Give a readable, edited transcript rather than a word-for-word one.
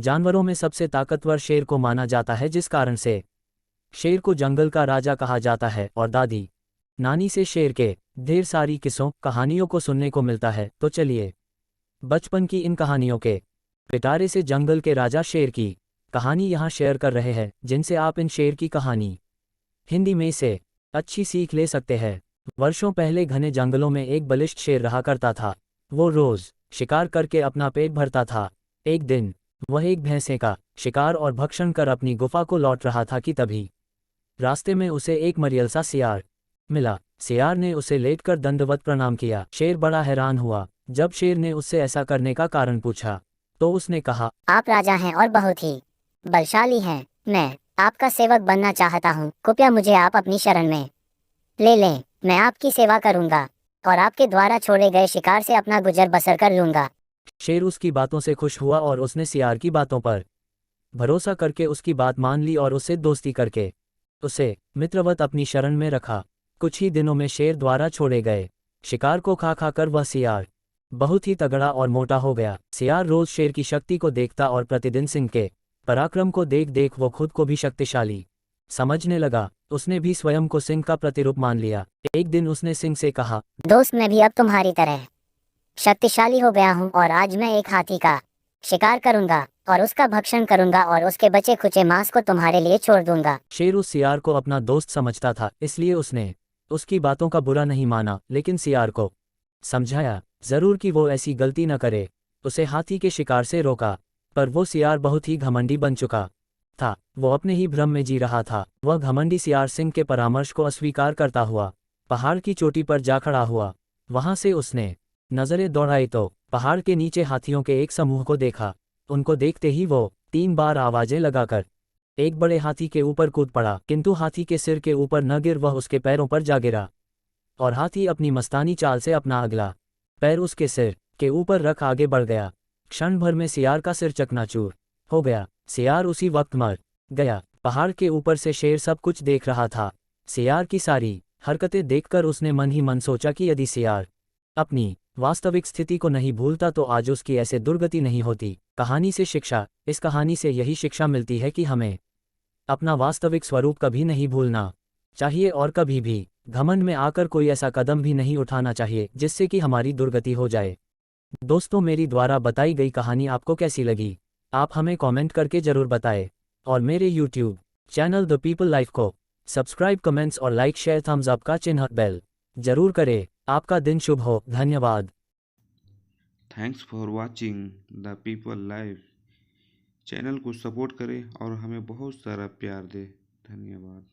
जानवरों में सबसे ताकतवर शेर को माना जाता है, जिस कारण से शेर को जंगल का राजा कहा जाता है। और दादी नानी से शेर के ढेर सारी किस्सों कहानियों को सुनने को मिलता है। तो चलिए बचपन की इन कहानियों के पिटारे से जंगल के राजा शेर की कहानी यहाँ शेयर कर रहे हैं, जिनसे आप इन शेर की कहानी हिंदी में से अच्छी सीख ले सकते हैं। वर्षों पहले घने जंगलों में एक बलिष्ठ शेर रहा करता था। वो रोज शिकार करके अपना पेट भरता था। एक दिन वह एक भैंसे का शिकार और भक्षण कर अपनी गुफा को लौट रहा था कि तभी रास्ते में उसे एक मरियलसा सियार मिला। सियार ने उसे लेटकर दंडवत प्रणाम किया। शेर बड़ा हैरान हुआ जब शेर ने उससे ऐसा करने का कारण पूछा। तो उसने कहा, आप राजा हैं और बहुत ही बलशाली हैं। मैं आपका सेवक बनना चाहता हूँ। कृपया मुझे आप अपनी शरण में ले लें। मैं आपकी सेवा करूँगा और आपके द्वारा छोड़े गए शिकार से अपना गुजर बसर कर लूँगा। शेर उसकी बातों से खुश हुआ और उसने सियार की बातों पर भरोसा करके उसकी बात मान ली और उससे दोस्ती करके उसे मित्रवत अपनी शरण में रखा। कुछ ही दिनों में शेर द्वारा छोड़े गए शिकार को खा खा कर वह सियार बहुत ही तगड़ा और मोटा हो गया। सियार रोज शेर की शक्ति को देखता और प्रतिदिन सिंह के पराक्रम को देख देख वो खुद को भी शक्तिशाली समझने लगा। उसने भी स्वयं को सिंह का प्रतिरूप मान लिया। एक दिन उसने सिंह से कहा, दोस्त, मैं भी अब तुम्हारी तरह शक्तिशाली हो गया हूँ और आज मैं एक हाथी का शिकार करूँगा और उसका भक्षण करूँगा और उसके बचे खुचे मांस को तुम्हारे लिए छोड़ दूंगा। शेर उस सियार को अपना दोस्त समझता था, इसलिए उसने उसकी बातों का बुरा नहीं माना, लेकिन सियार को समझाया जरूर कि वो ऐसी गलती न करे। उसे हाथी के शिकार से रोका। पर वो सियार बहुत ही घमंडी बन चुका था। वो अपने ही भ्रम में जी रहा था। वह घमंडी सियार सिंह के परामर्श को अस्वीकार करता हुआ पहाड़ की चोटी पर जा खड़ा हुआ। वहां से उसने नजरें दौड़ाई तो पहाड़ के नीचे हाथियों के एक समूह को देखा। उनको देखते ही वो 3 बार आवाजें लगाकर एक बड़े हाथी के ऊपर कूद पड़ा, किंतु हाथी के सिर के ऊपर न गिर वह उसके पैरों पर जा गिरा और हाथी अपनी मस्तानी चाल से अपना अगला पैर उसके सिर के ऊपर रख आगे बढ़ गया। क्षण भर में सियार का सिर चकनाचूर हो गया। सियार उसी वक्त मर गया। पहाड़ के ऊपर से शेर सब कुछ देख रहा था। सियार की सारी हरकतें देखकर उसने मन ही मन सोचा कि यदि सियार अपनी वास्तविक स्थिति को नहीं भूलता तो आज उसकी ऐसे दुर्गति नहीं होती। कहानी से शिक्षा। इस कहानी से यही शिक्षा मिलती है कि हमें अपना वास्तविक स्वरूप कभी नहीं भूलना चाहिए और कभी भी घमंड में आकर कोई ऐसा कदम भी नहीं उठाना चाहिए जिससे कि हमारी दुर्गति हो जाए। दोस्तों, मेरी द्वारा बताई गई कहानी आपको कैसी लगी? आप हमें कमेंट करके जरूर बताएं और मेरे YouTube channel the people life को सब्सक्राइब, कमेंट्स और लाइक शेयर थम्स अप का चिन्ह बेल जरूर करें। आपका दिन शुभ हो। धन्यवाद। Thanks for watching the people live. Channel को सपोर्ट करें और हमें बहुत सारा प्यार दें। धन्यवाद।